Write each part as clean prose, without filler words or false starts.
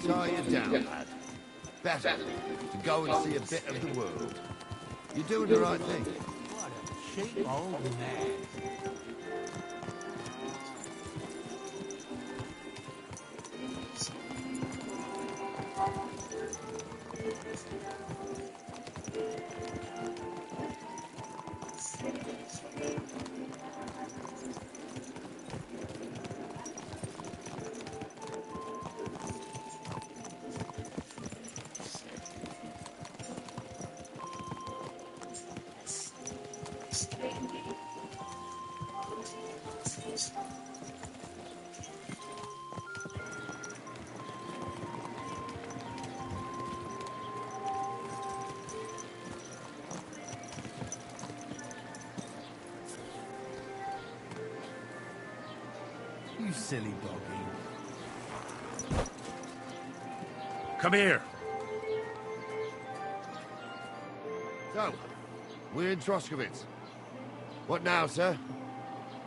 Tie you down, lad. Better to go and see a bit of the world. You're doing the right thing. What a cheap old man. You silly doggy. Come here. So, we're in Troskowitz. What now, sir?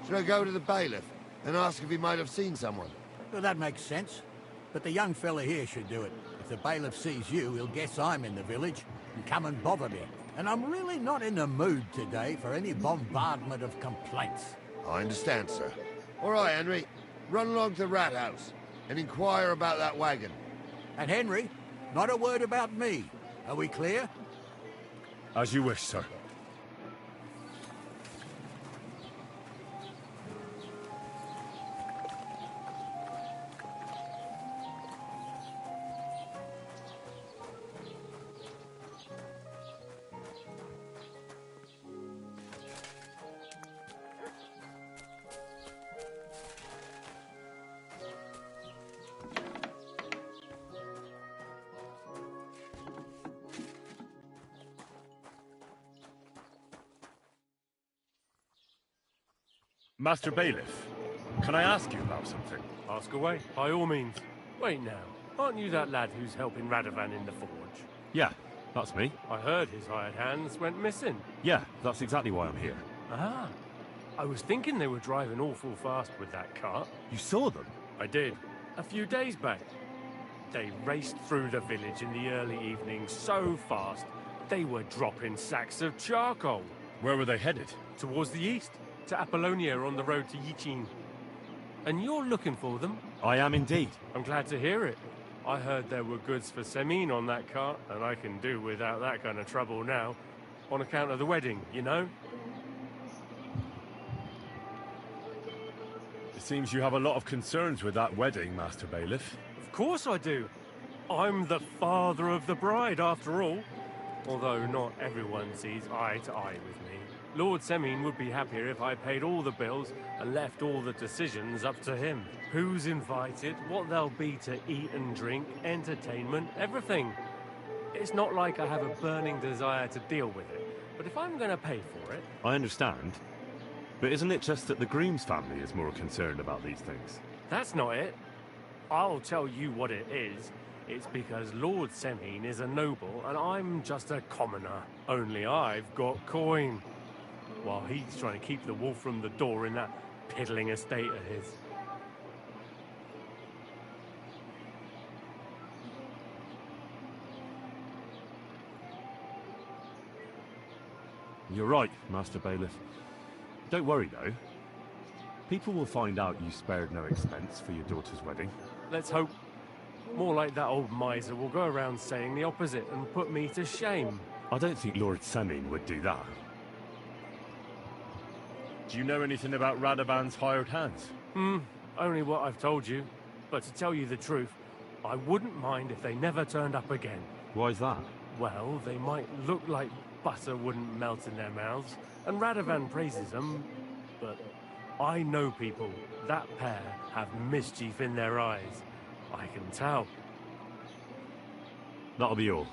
Should I go to the bailiff and ask if he might have seen someone? Well, that makes sense. But the young fella here should do it. If the bailiff sees you, he'll guess I'm in the village and come and bother me. And I'm really not in the mood today for any bombardment of complaints. I understand, sir. All right, Henry. Run along to the rat house and inquire about that wagon. And Henry, not a word about me. Are we clear? As you wish, sir. Master Bailiff, can I ask you about something? Ask away, by all means. Wait now, aren't you that lad who's helping Radovan in the forge? Yeah, that's me. I heard his hired hands went missing. Yeah, that's exactly why I'm here. Ah, I was thinking they were driving awful fast with that cart. You saw them? I did, a few days back. They raced through the village in the early evening so fast, they were dropping sacks of charcoal. Where were they headed? Towards the east. To Apollonia on the road to Yichin. And you're looking for them? I am indeed. I'm glad to hear it. I heard there were goods for Semin on that cart, and I can do without that kind of trouble now. On account of the wedding, you know? It seems you have a lot of concerns with that wedding, Master Bailiff. Of course I do. I'm the father of the bride, after all. Although not everyone sees eye to eye with me. Lord Semin would be happier if I paid all the bills and left all the decisions up to him. Who's invited, what there'll be to eat and drink, entertainment, everything. It's not like I have a burning desire to deal with it, but if I'm going to pay for it... I understand. But isn't it just that the groom's family is more concerned about these things? That's not it. I'll tell you what it is. It's because Lord Semin is a noble and I'm just a commoner. Only I've got coin. While he's trying to keep the wolf from the door in that piddling estate of his. You're right, Master Bailiff. Don't worry, though. People will find out you spared no expense for your daughter's wedding. Let's hope. More like that old miser will go around saying the opposite and put me to shame. I don't think Lord Semin would do that. Do you know anything about Radovan's hired hands? Only what I've told you. But to tell you the truth, I wouldn't mind if they never turned up again. Why's that? Well, they might look like butter wouldn't melt in their mouths, and Radovan praises them, but I know people. That pair have mischief in their eyes. I can tell. That'll be all.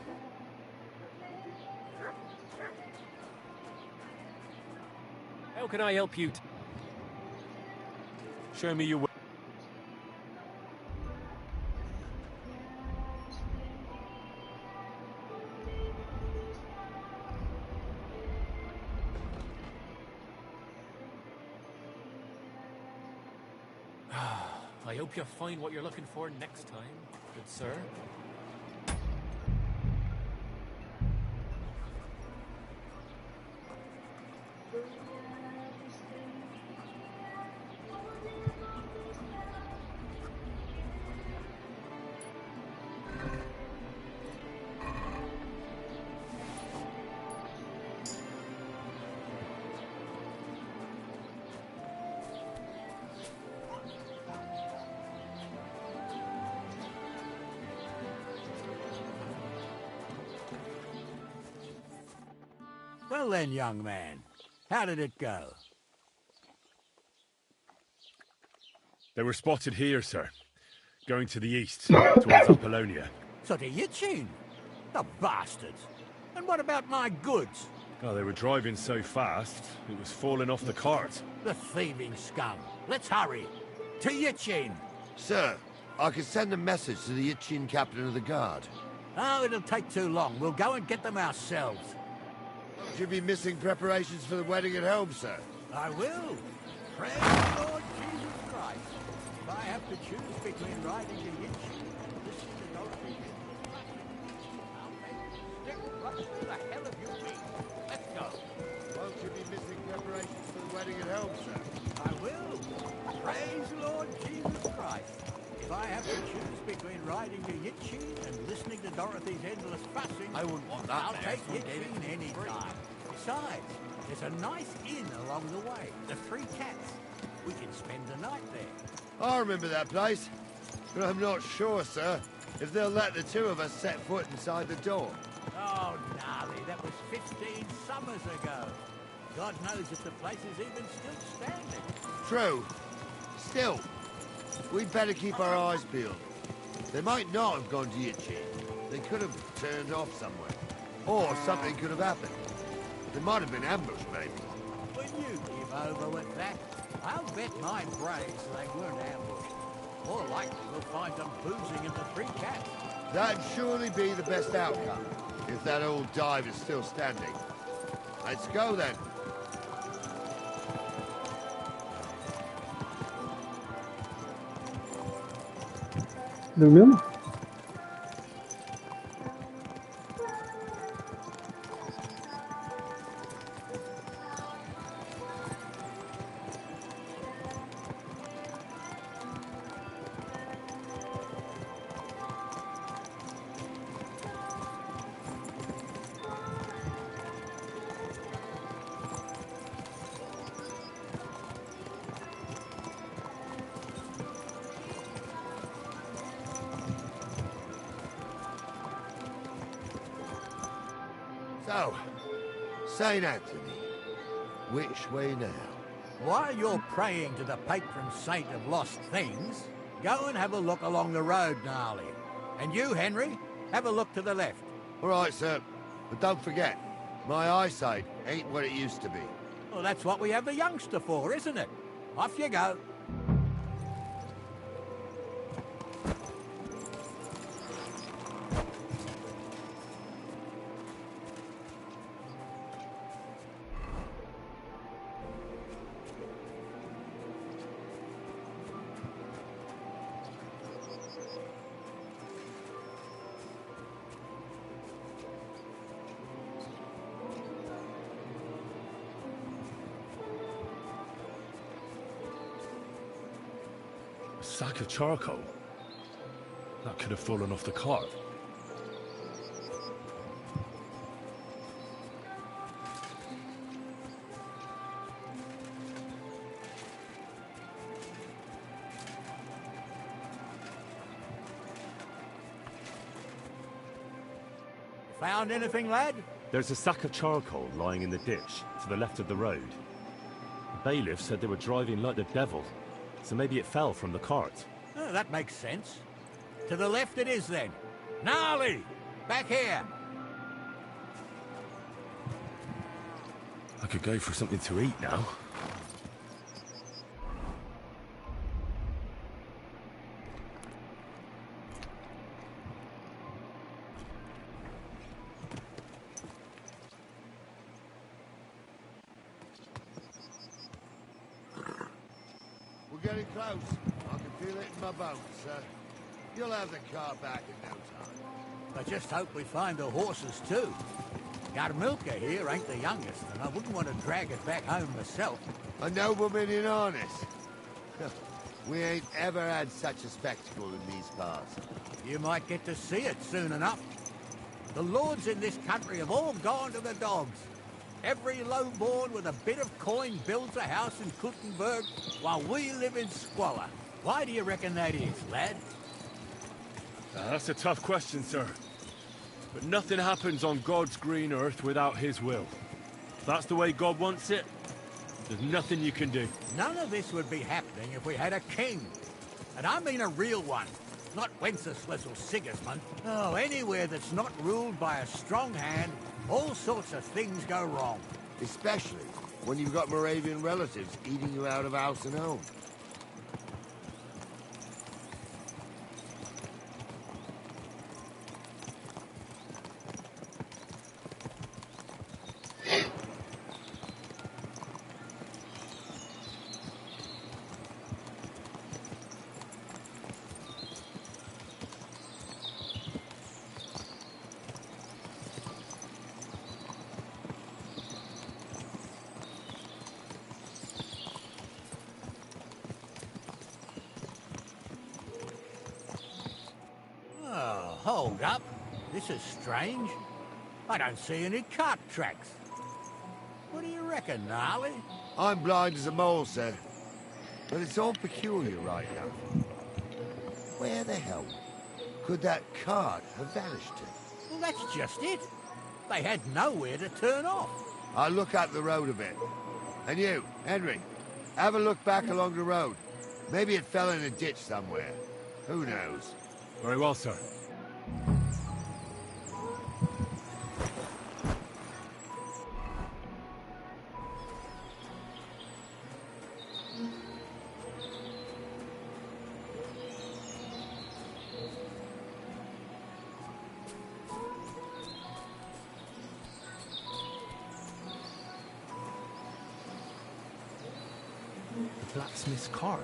How can I help you? Show me your way. I hope you find what you're looking for next time, good sir. Well then, young man, how did it go? They were spotted here, sir. Going to the east, towards Apollonia. So to Yitchin? The bastards! And what about my goods? Oh, they were driving so fast, it was falling off the cart. The thieving scum! Let's hurry! To Yitchin! Sir, I can send a message to the Itchin captain of the guard. Oh, it'll take too long. We'll go and get them ourselves. Won't you be missing preparations for the wedding at home, sir? I will. Praise the Lord Jesus Christ. If I have to choose between riding to Yitchin and listening to Dorothy, I'll make it stick. What the hell have you been? Let's go. Won't you be missing preparations for the wedding at home, sir? I will. Praise the Lord Jesus Christ. If I have to choose between riding to Yitchin and listening to Dorothy's endless fussing, I wouldn't want that I'll there take from David. Yitchin any time. Besides, there's a nice inn along the way, the Three Cats. We can spend the night there. I remember that place, but I'm not sure, sir, if they'll let the two of us set foot inside the door. Oh, gnarly, that was 15 summers ago. God knows if the place is even still standing. True. Still, we'd better keep our eyes peeled. They might not have gone to Yitchin. They could have turned off somewhere. Or something could have happened. They might have been ambushed, maybe. When you give over with that, I'll bet my brains they weren't ambushed. More likely we'll find them boozing in the Three Cats. That'd surely be the best outcome, if that old dive is still standing. Let's go, then. Dormiu? So, St. Anthony, which way now? While you're praying to the patron saint of lost things, go and have a look along the road, Gnarly. And you, Henry, have a look to the left. All right, sir. But don't forget, my eyesight ain't what it used to be. Well, that's what we have the youngster for, isn't it? Off you go. A sack of charcoal? That could have fallen off the cart. Found anything, lad? There's a sack of charcoal lying in the ditch to the left of the road. The bailiff said they were driving like the devil, so maybe it fell from the cart. Oh, that makes sense. To the left it is, then. Gnarly! Back here! I could go for something to eat now. We're getting close. I can feel it in my bones, sir. You'll have the car back in no time. I just hope we find the horses too. Garmilka here ain't the youngest, and I wouldn't want to drag it back home myself. A nobleman in harness. We ain't ever had such a spectacle in these parts. You might get to see it soon enough. The lords in this country have all gone to the dogs. Every lowborn with a bit of coin builds a house in Kuttenberg, while we live in squalor. Why do you reckon that is, lad? That's a tough question, sir. But nothing happens on God's green earth without his will. If that's the way God wants it, there's nothing you can do. None of this would be happening if we had a king. And I mean a real one. Not Wenceslas or Sigismund. Oh, anywhere that's not ruled by a strong hand, all sorts of things go wrong. Especially when you've got Moravian relatives eating you out of house and home. Oh, hold up. This is strange. I don't see any cart tracks. What do you reckon, Gnarly? I'm blind as a mole, sir. But it's all peculiar right now. Where the hell could that cart have vanished to? Well, that's just it. They had nowhere to turn off. I'll look up the road a bit. And you, Henry, have a look back along the road. Maybe it fell in a ditch somewhere. Who knows? Very well, sir. The blacksmith's cart.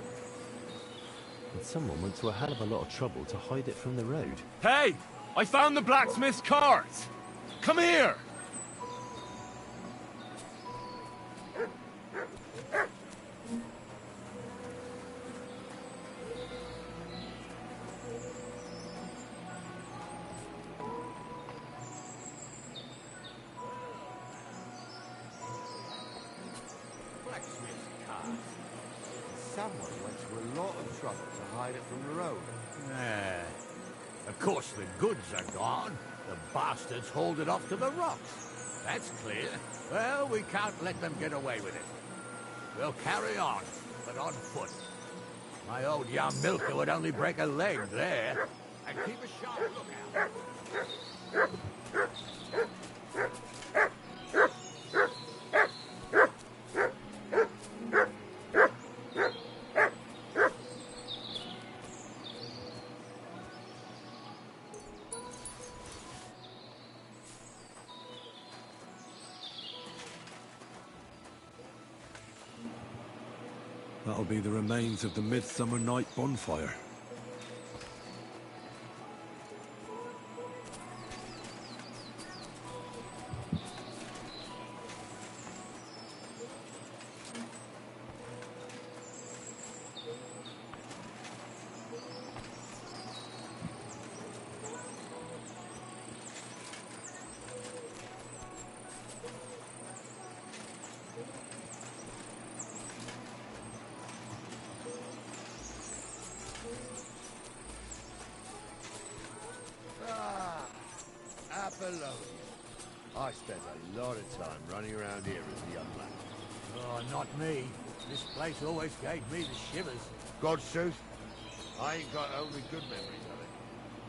And someone went to a hell of a lot of trouble to hide it from the road. Hey! I found the blacksmith's cart! Come here! Blacksmith's cart. Someone went to a lot of trouble to hide it from the road. Of course the goods are gone. The bastards hauled it off to the rocks. That's clear. Well, we can't let them get away with it. We'll carry on, but on foot. My old young milker would only break a leg there. And keep a sharp lookout. That'll be the remains of the Midsummer Night bonfire. Apollonia. I spent a lot of time running around here as a young lad. Oh, not me. This place always gave me the shivers. God's truth, I ain't got only good memories of it.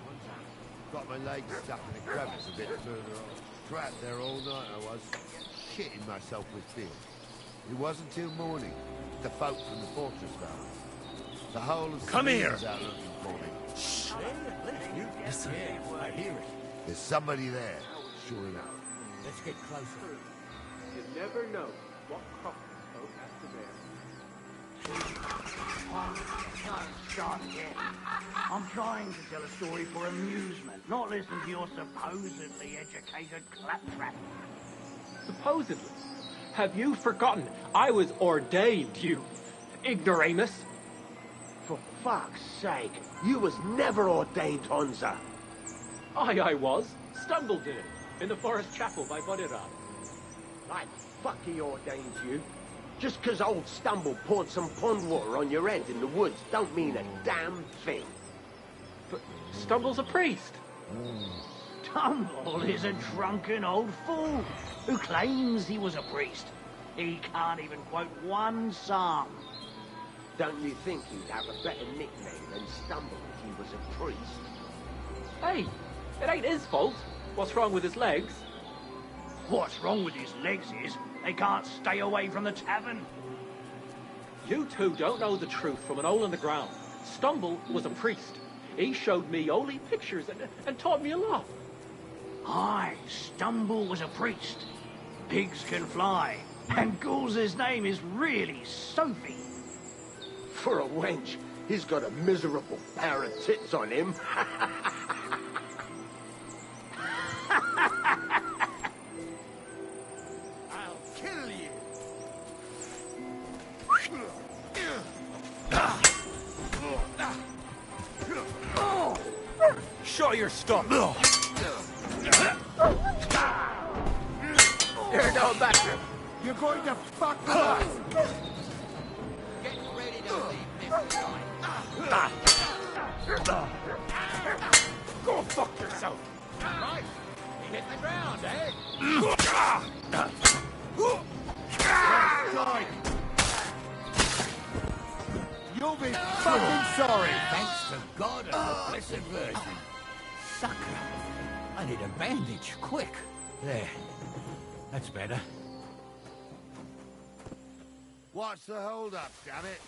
One time, got my legs stuck in a crevice a bit further on. Trapped there all night I was, shitting myself with fear. It wasn't till morning the folk from the fortress found us. The whole of Come here! was out looking for me. See, at least you listen. Yeah, I hear it. There's somebody there, sure enough. Let's get closer. You never know what cross folk have to bear. Don't start again. I'm trying to tell a story for amusement, not listen to your supposedly educated claptrap. Supposedly. Have you forgotten I was ordained, you ignoramus? For fuck's sake, you was never ordained, Honza. I was. Stumble did it, in the forest chapel by Bodira. Like fuck he ordained you. Just 'cause old Stumble poured some pond water on your head in the woods don't mean a damn thing. But Stumble's a priest. Tumble is a drunken old fool who claims he was a priest. He can't even quote one psalm. Don't you think he'd have a better nickname than Stumble if he was a priest? Hey, it ain't his fault. What's wrong with his legs? What's wrong with his legs is they can't stay away from the tavern. You two don't know the truth from an hole in the ground. Stumble was a priest. He showed me holy pictures and taught me a lot. Aye, Stumble was a priest. Pigs can fly, and Ghoul's name is really Sophie. For a wench, he's got a miserable pair of tits on him. I'll kill you. Show your stuff. You're no better. You're going to fuck with us. Get ready to leave this night. Go fuck yourself. Right. He hit the ground, eh? Sorry. You'll be fucking sorry. Thanks to God and the Blessed Virgin. Sucker. I need a bandage, quick. There. That's better. What's the hold-up, damn it?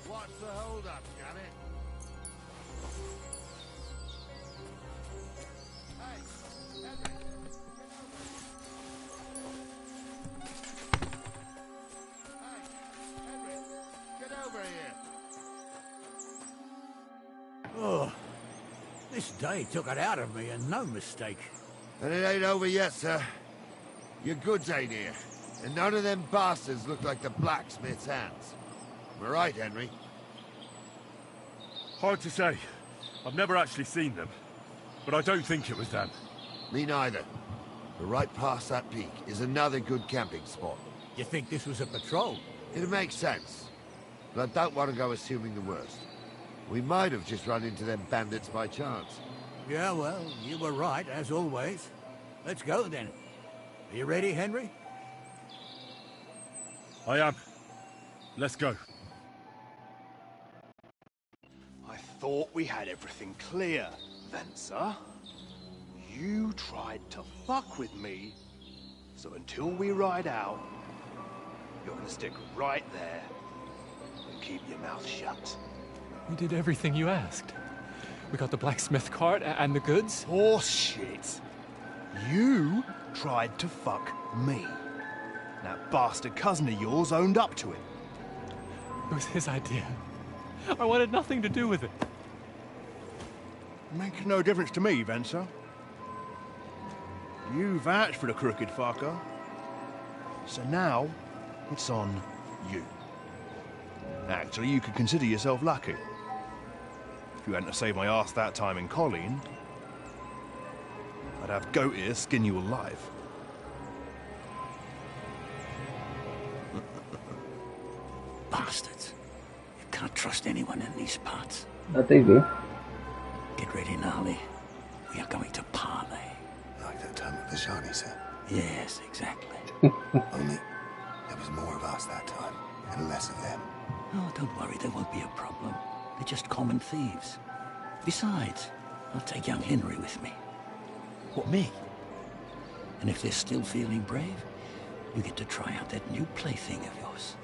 What's the hold-up, damn it? Hey, Henry, get over. Hey, Henry, get over here. Oh, this day took it out of me, and no mistake. And it ain't over yet, sir. Your goods ain't here. And none of them bastards look like the blacksmith's hands. Am I right, Henry? Hard to say. I've never actually seen them. But I don't think it was them. Me neither. But right past that peak is another good camping spot. You think this was a patrol? It makes sense. But I don't want to go assuming the worst. We might have just run into them bandits by chance. Yeah, well, you were right, as always. Let's go, then. Are you ready, Henry? I am. Let's go. I thought we had everything clear, Venser. You tried to fuck with me, so until we ride out, you're gonna stick right there and keep your mouth shut. We did everything you asked. We got the blacksmith cart and the goods. Horse shit. You tried to fuck me. That bastard cousin of yours owned up to it. It was his idea. I wanted nothing to do with it. Make no difference to me, Venser. You vouched for the crooked fucker. So now, it's on you. Actually, you could consider yourself lucky. If you hadn't have saved my ass that time in Colleen, I'd have goat ear skin you alive. Bastards. You can't trust anyone in these parts. Até ver. Get ready, Gnarly. We are going to parley. Like that time at the Shani set. Yes, exactly. Only there was more of us that time, and less of them. Oh, don't worry, there won't be a problem. They're just common thieves. Besides, I'll take young Henry with me. What, me? And if they're still feeling brave, you get to try out that new plaything of yours.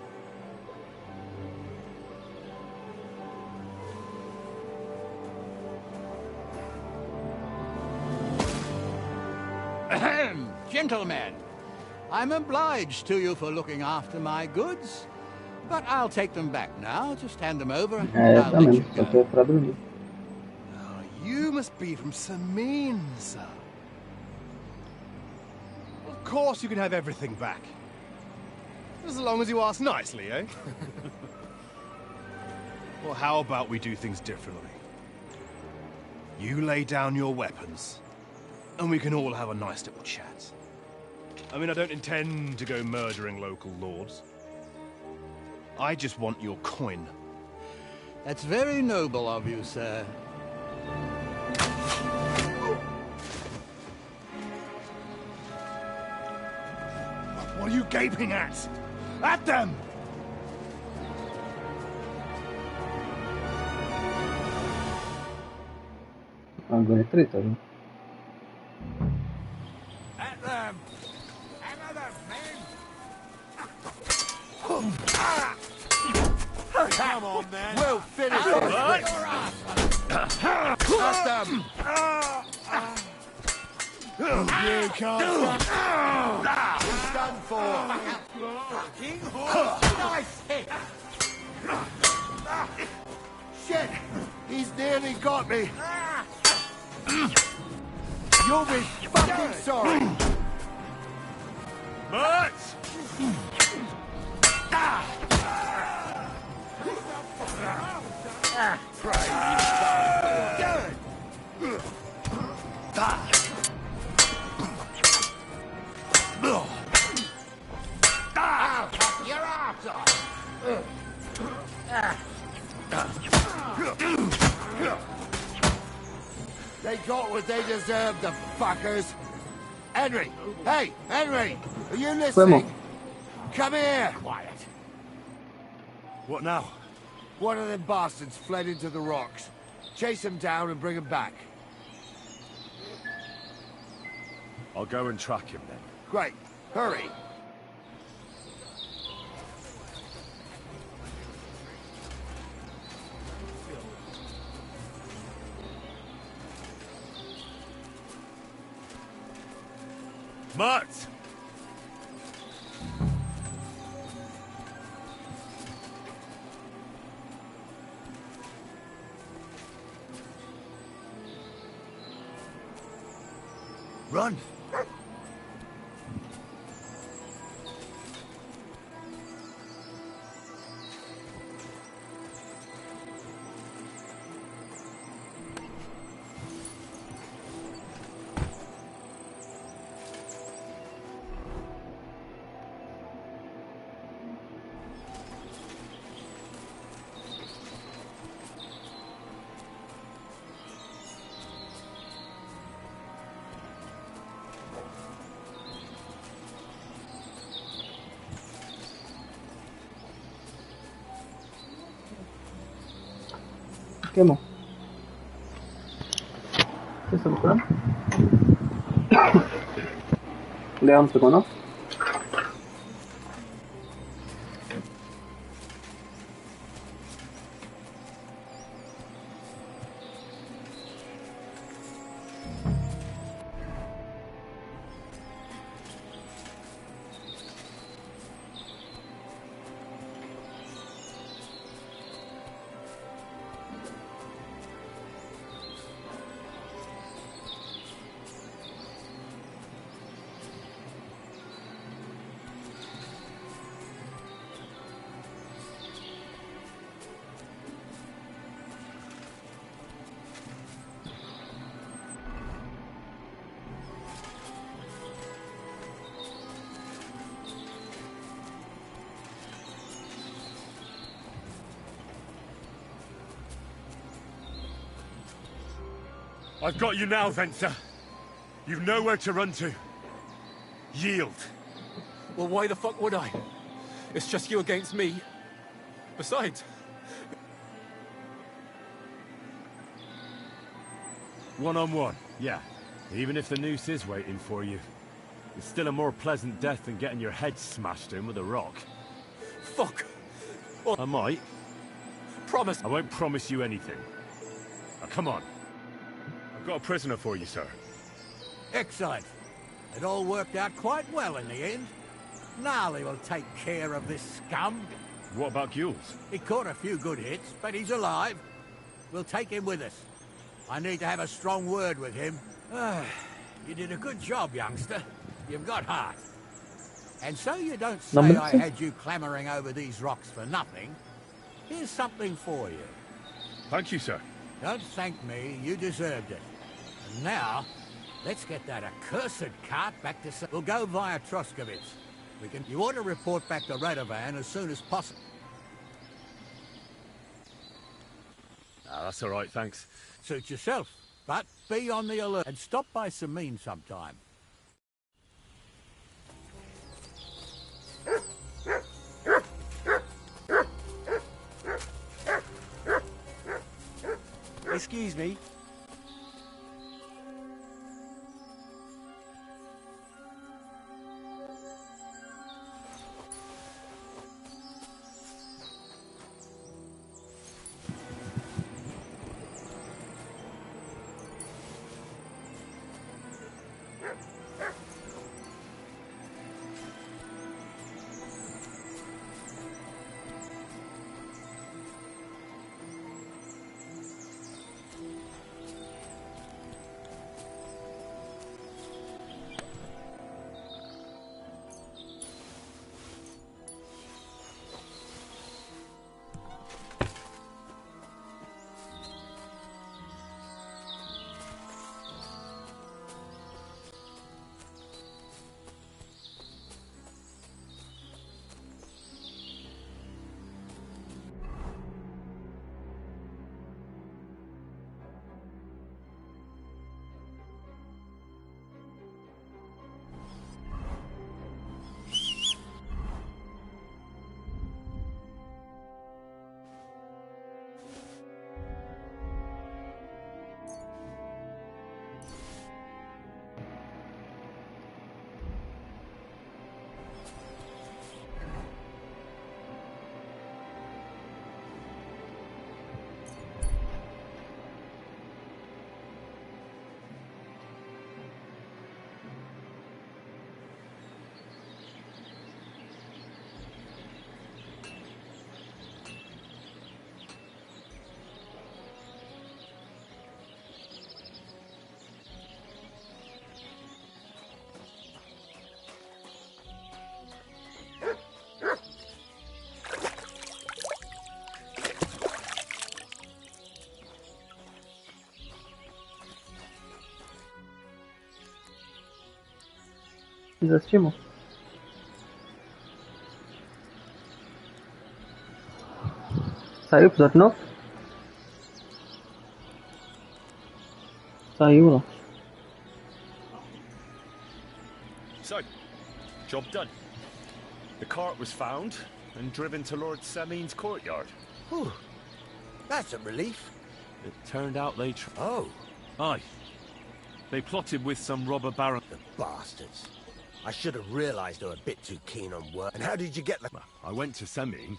Ahem, gentlemen. I'm obliged to you for looking after my goods. But I'll take them back now. Just hand them over and I'll let you Exatamente, só que é go. pra dormir. You must be from Samin, sir. Of course you can have everything back. As long as you ask nicely, eh? Well, how about we do things differently? You lay down your weapons, and we can all have a nice little chat. I mean, I don't intend to go murdering local lords. I just want your coin. That's very noble of you, sir. What are you gaping at? At them! Agora é treta, viu? At them! Hammer them, men! Come on, then. We'll finish this. At them. You can't stop. He's done for. Fucking horse! Nice hit! Shit! He's nearly got me. You'll be fucking sorry. Mutt! Your arms off. They got what they deserved, the fuckers. Henry! Hey, Henry! Are you listening? Come here! Quiet. What now? One of them bastards fled into the rocks. Chase him down and bring him back. I'll go and track him then. Great. Hurry. Mutt! Run. Queimou. Vocês estão procurando? Leão não pegou não? I've got you now, Venser. You've nowhere to run to. Yield. Well, why the fuck would I? It's just you against me. Besides... One-on-one, yeah. Even if the noose is waiting for you. It's still a more pleasant death than getting your head smashed in with a rock. Fuck! Well, I might. Promise! I won't promise you anything. Now, come on. I've got a prisoner for you, sir. Excellent. It all worked out quite well in the end. Gnarly will take care of this scum. What about Gules? He caught a few good hits, but he's alive. We'll take him with us. I need to have a strong word with him. You did a good job, youngster. You've got heart. And so you don't say I had you clambering over these rocks for nothing. Here's something for you. Thank you, sir. Don't thank me. You deserved it. And now, let's get that accursed cart back to... We'll go via Troskovitz. You ought to report back to Radovan as soon as possible. That's all right, thanks. Suit yourself, but be on the alert and stop by Samin sometime. Excuse me. Desestimou. Saiu o episódio novo? Saiu lá. So, job done. The cart was found and driven to Lord Semin's courtyard. Whew. That's a relief. It turned out they... Oh. Aye. They plotted with some robber baron... The bastards. I should have realized they were a bit too keen on work. And how did you get the... I went to Semin,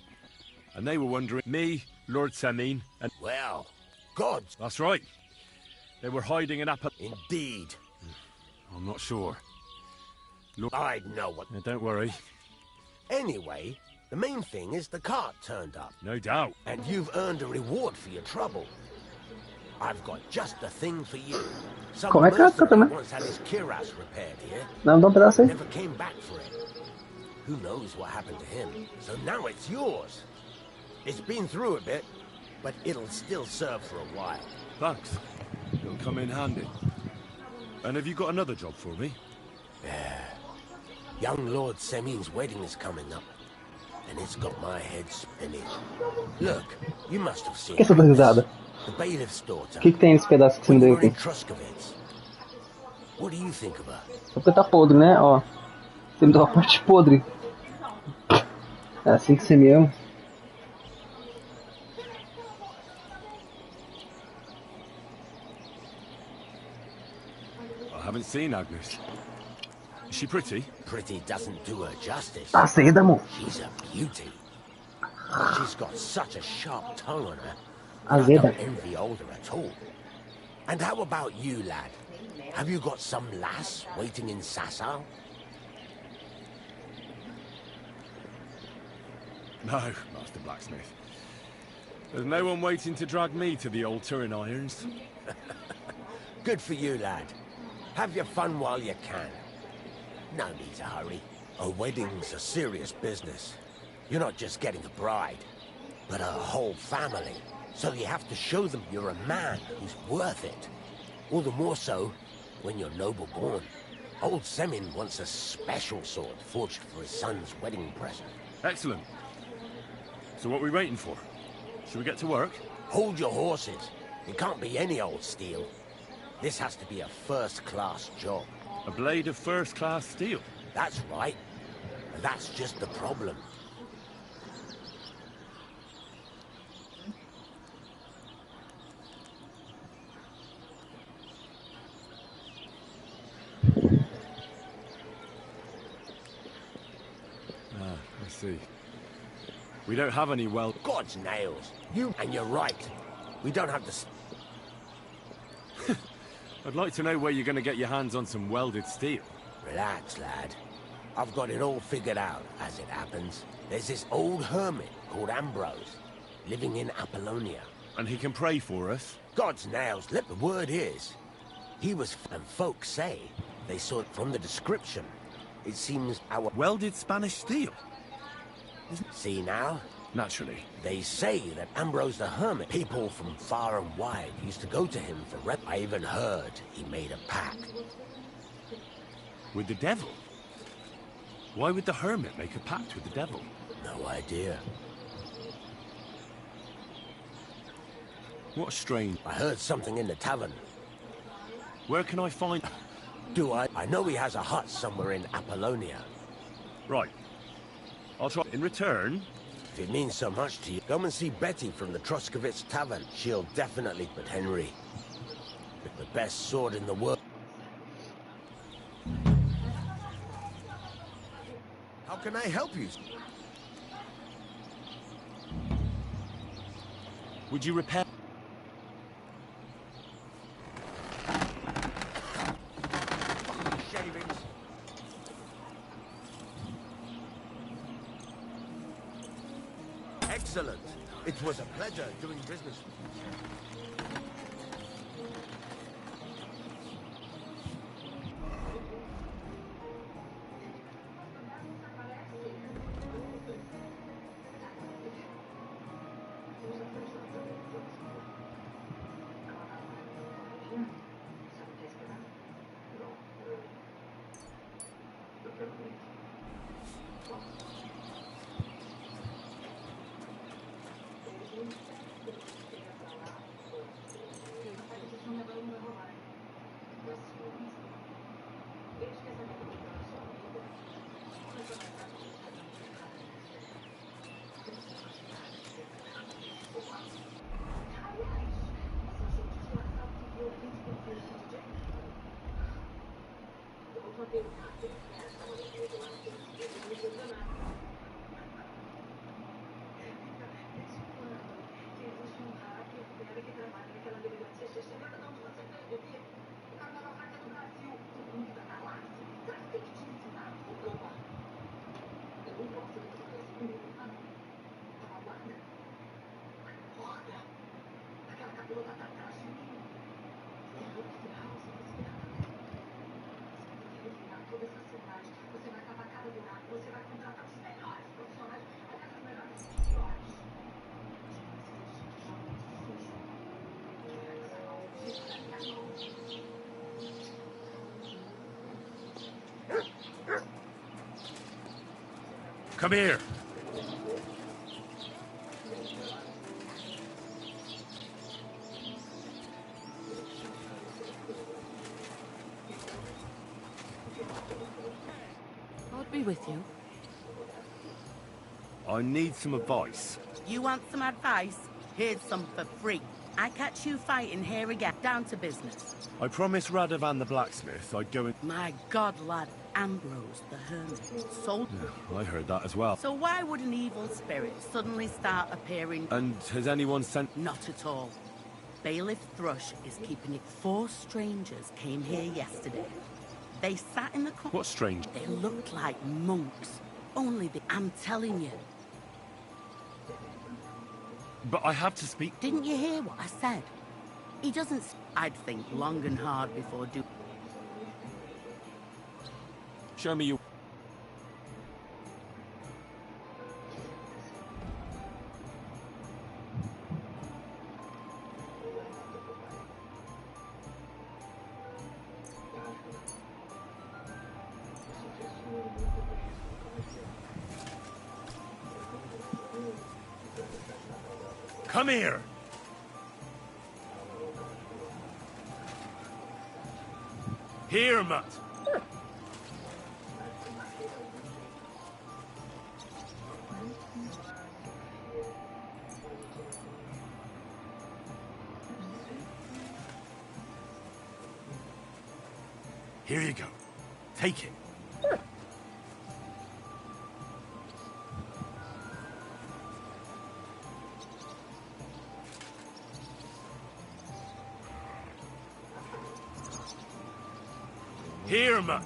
and they were wondering... Me, Lord Semin, and... Well, gods. That's right. They were hiding an apple... Indeed. I'm not sure. Look... I'd know what... Now, don't worry. Anyway, the main thing is the cart turned up. No doubt. And you've earned a reward for your trouble. I've got just the thing for you. Some mercenary once had his cuirass repaired here. Never came back for it. Who knows what happened to him? So now it's yours. It's been through a bit, but it'll still serve for a while. Thanks. It'll come in handy. And have you got another job for me? Young Lord Semin's wedding is coming up, and it's got my head spinning. Look, you must have seen risada. The bailiff's daughter. O que tem esse pedaço que você me deu aqui? What do you think of her? Só porque tá podre, né? Ó. Você me deu uma parte podre. É assim que você me ama. I haven't seen Agnes. Is she pretty? Pretty doesn't do her justice. Tá cedo, amor. She's a beauty. She's got such a sharp tongue on her. Azeda. I don't envy older at all. And how about you, lad? Have you got some lass waiting in Sasau? No, Master Blacksmith. There's no one waiting to drag me to the altar in irons. Good for you, lad. Have your fun while you can. No need to hurry. A wedding's a serious business. You're not just getting a bride, but a whole family. So you have to show them you're a man who's worth it. All the more so when you're noble born. Old Semin wants a special sword forged for his son's wedding present. Excellent. So what are we waiting for? Should we get to work? Hold your horses. It can't be any old steel. This has to be a first-class job. A blade of first-class steel? That's right. And that's just the problem. I see. We don't have any God's nails. And you're right. We don't have the... I'd like to know where you're going to get your hands on some welded steel. Relax, lad. I've got it all figured out, as it happens. There's this old hermit called Ambrose, living in Apollonia. And he can pray for us? God's nails. The word is, he was... And folks say, they saw it from the description. It seems our... Welded Spanish steel? See now? Naturally. They say that Ambrose the Hermit, people from far and wide used to go to him for rep. I even heard he made a pact. With the devil? Why would the Hermit make a pact with the devil? No idea. What strange... I heard something in the tavern. Where can I find... Do I? I know he has a hut somewhere in Apollonia. Right. I'll try. In return... If it means so much to you, come and see Betty from the Truskovitz Tavern. She'll definitely... But Henry, the best sword in the world. How can I help you? Would you repair... Excellent. It was a pleasure doing business with you. Come here. I'll be with you. I need some advice. You want some advice? Here's some for free. I catch you fighting here again. Down to business. I promised Radovan the blacksmith I'd go in... My God, lad. Ambrose the Hermit. Sold... Yeah, I heard that as well. So why would an evil spirit suddenly start appearing... And has anyone sent... Not at all. Bailiff Thrush is keeping it. 4 strangers came here yesterday. They sat in the... What strange? They looked like monks. Only the... I'm telling you. But I have to speak... Didn't you hear what I said? He doesn't... I'd think long and hard before do... Show me your... Come here! Here, Mutt! Here you go. Take it. Here, Mutt.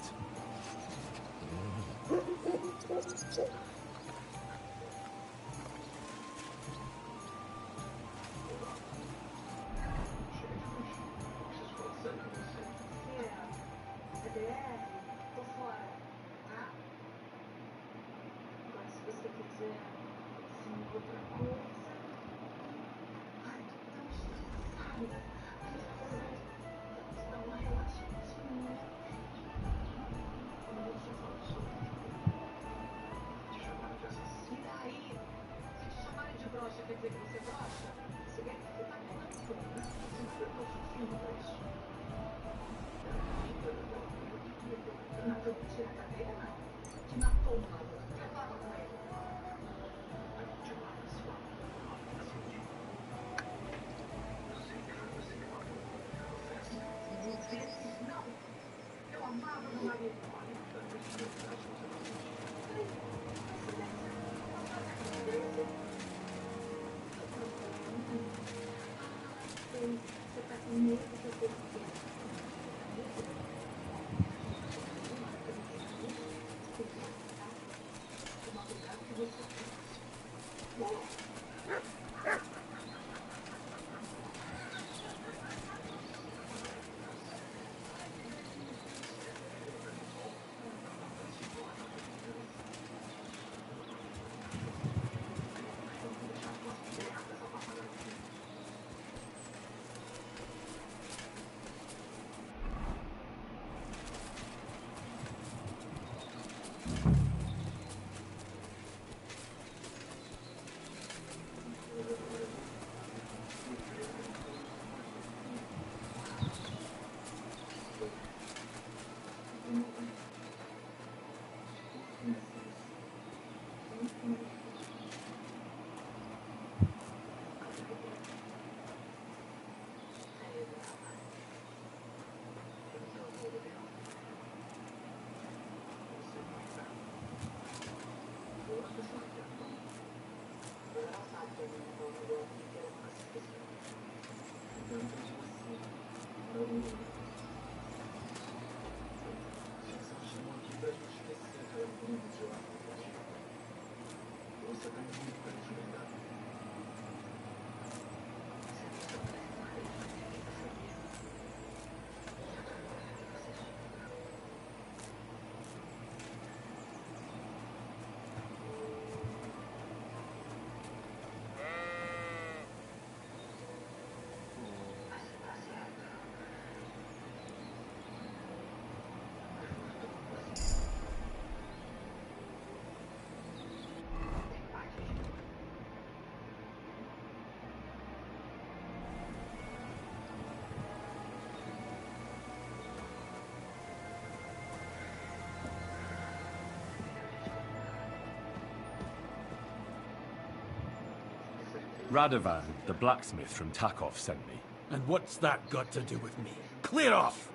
Radovan, the blacksmith from Takov, sent me. And what's that got to do with me? Clear off!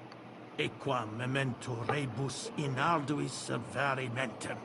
Equam memento rebus in arduis severimentem.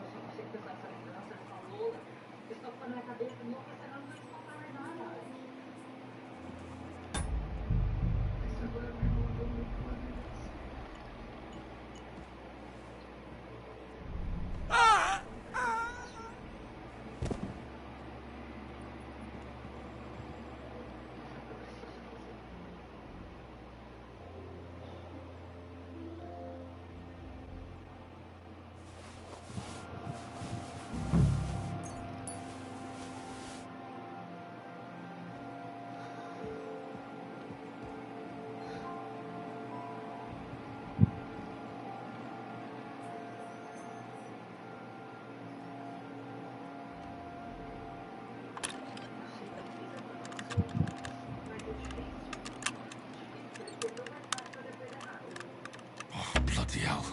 Bloody hell.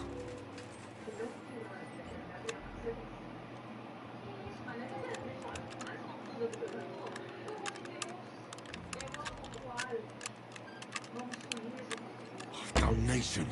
Damnation.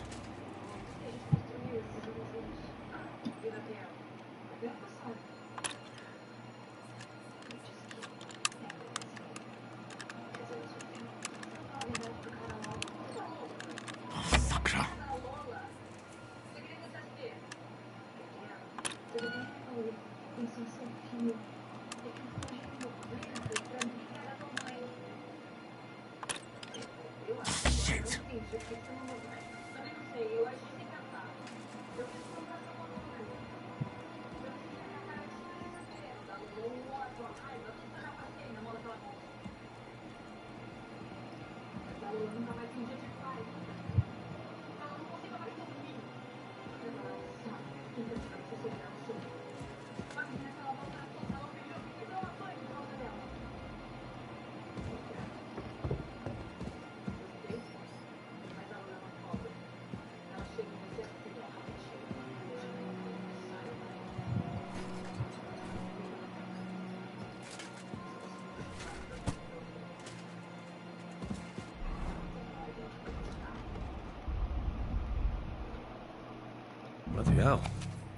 Bloody hell.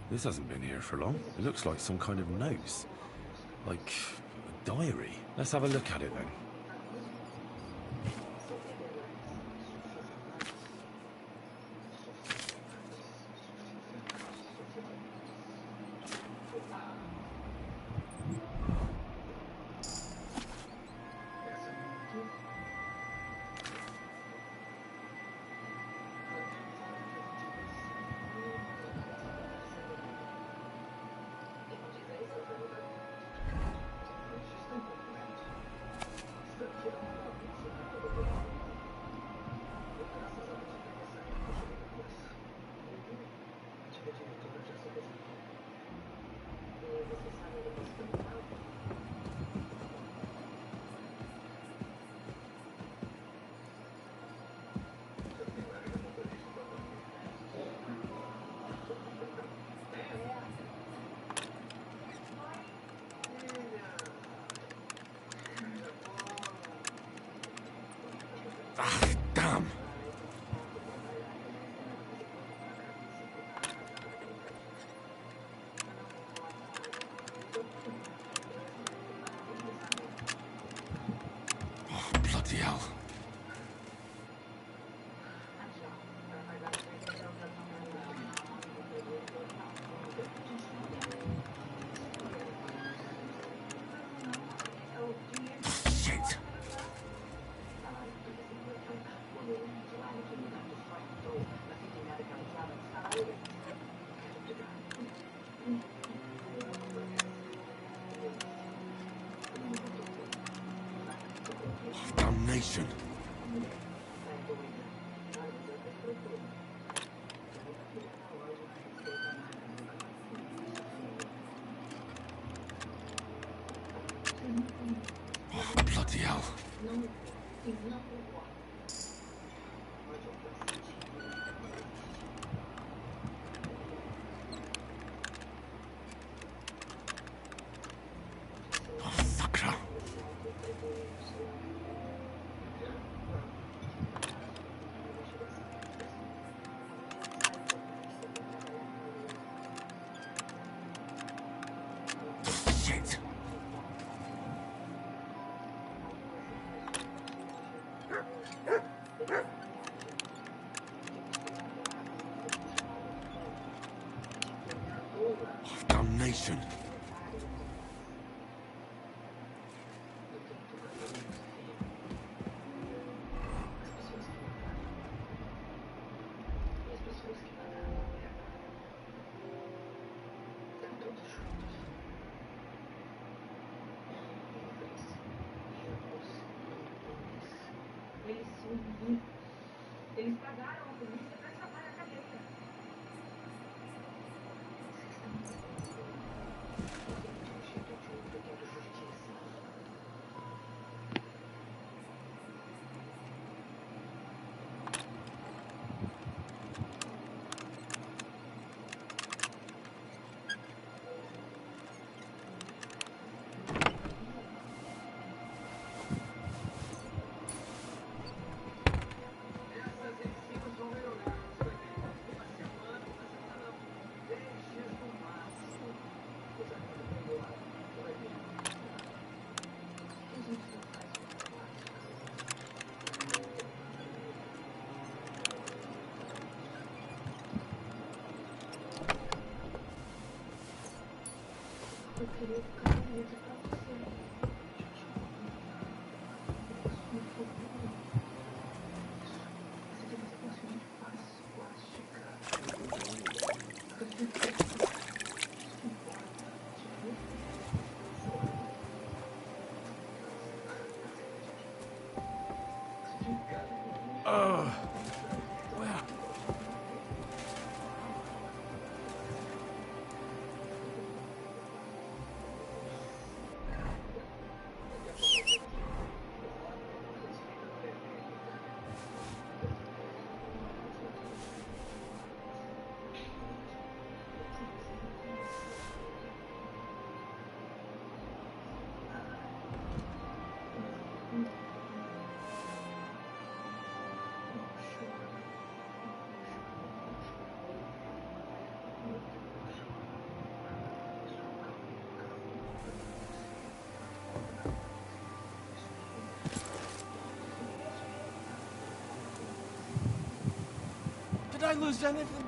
This hasn't been here for long. It looks like some kind of note. Like a diary. Let's have a look at it then. Damn. Oh, bloody hell. Shit. Damnation. Oh, bloody hell. Oh, fucker. Shit. Oh, damnation. Eles pagaram a polícia para escapar da cadeia. Did I lose anything?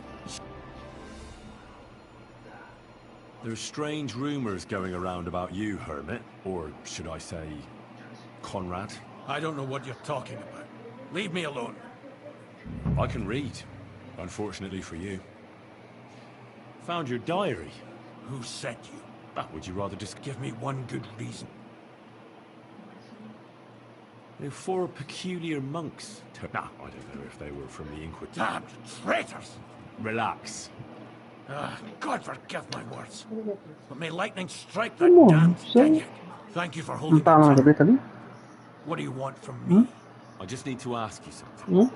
There's strange rumors going around about you, Hermit. Or should I say, Conrad? I don't know what you're talking about. Leave me alone. I can read, unfortunately for you. Found your diary. Who sent you? Would you rather just give me one good reason? They're 4 peculiar monks. I don't know if they were from the Inquisition. Damn traitors! Relax. God forgive my words. But may lightning strike that damned thing. Thank you for holding the tongue. What do you want from me? I just need to ask you something.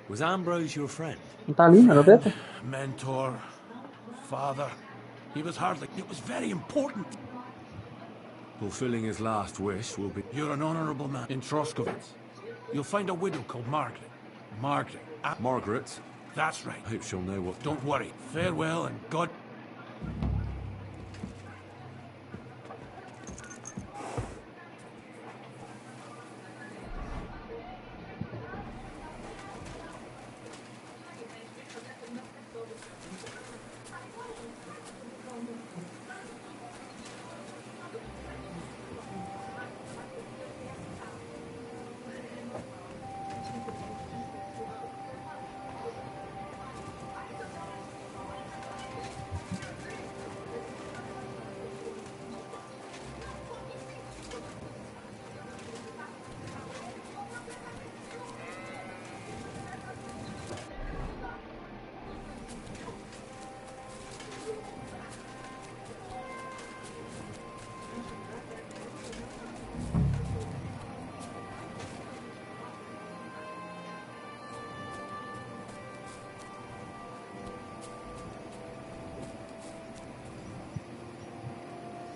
Was Ambrose your friend? Friend, mentor, father. He was hardly... It was very important. Fulfilling his last wish will be... You're an honourable man in Troskovitz. You'll find a widow called Margaret. Margaret? That's right. I hope she'll know what... Don't worry. Farewell and God...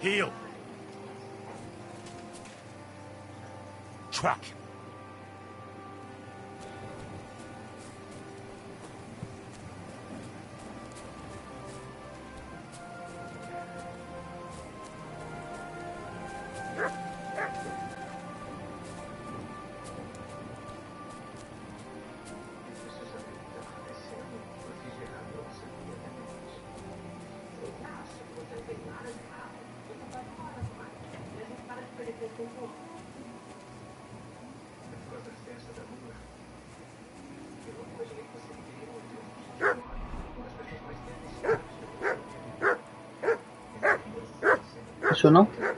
Heel. Track. Funcionou?